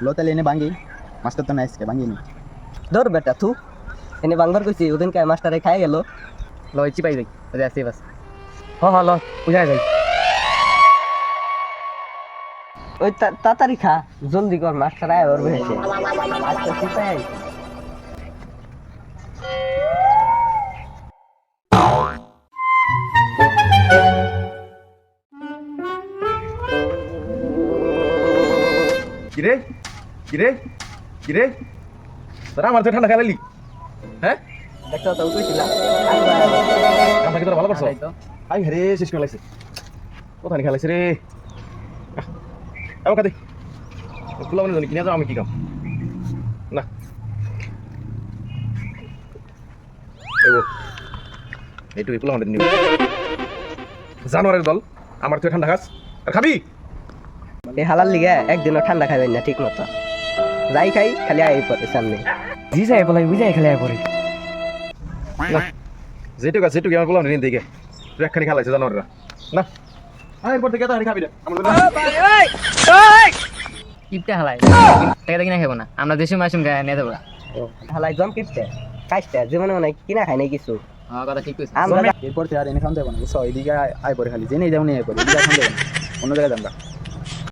লো তাহলে এনে ভাঙ্গি মাস্টার তো নাই আজকে ভাঙ্গি নি ধর বেটা থু এনে বাংবার কইছি ওদিন কে মাস্টারে খাই গেল লো ইচ্ছি পাই যাই ওদের আসি বাস হ লো বুঝাই যাই ওই তাড়াতাড়ি খা জলদি কর মাস্টার আয় ওর বেশে আচ্ছা সিপাই কিরে কিরে কিরে তোরা আমার তো ঠান্ডা খেলালি হ্যাঁ দেখো তো কইছিলাম আমরা কি তোরা ভালো করছো তো আই হরে শেষ করে লাগছে কোথায় খেলাইছে রে আও কাদে ফুলা মানে কিনে যাও আমি কি কাম না এগো এইটু ফুলা মানে নিউ জানোয়ারের দল আমার তো ঠান্ডা খাস আর খাবি এই হালার লিগে একদিনও ঠান্ডা খাবেন না ঠিক মতো যাই খাই খালি আই পড়ে সামনে জি যাই বলাই বুঝাই খেলে পরে যেটুকু আছে যেটুকু আমার ফুলা মানে দেখে তুই একখানি খেলাইছে জানোয়াররা না আয় এরপর থেকে তো খাবি না কিপটা হালাই টাকা কিনা খাবো না আমরা দেশে মাসুম গায়ে নিয়ে দেবো হালাই জম কিপতে খাইতে জীবনে মানে কিনা খাই নাই কিছু আমার কথা ঠিক কইছিস আমরা এরপর থেকে আর এনে খাওয়া যাবে না বুঝছো এইদিকে আয় পরে খালি জেনে যাও নিয়ে আয় পরে এদিকে আর খাওয়া যাবে না অন্য জায়গায় যাবা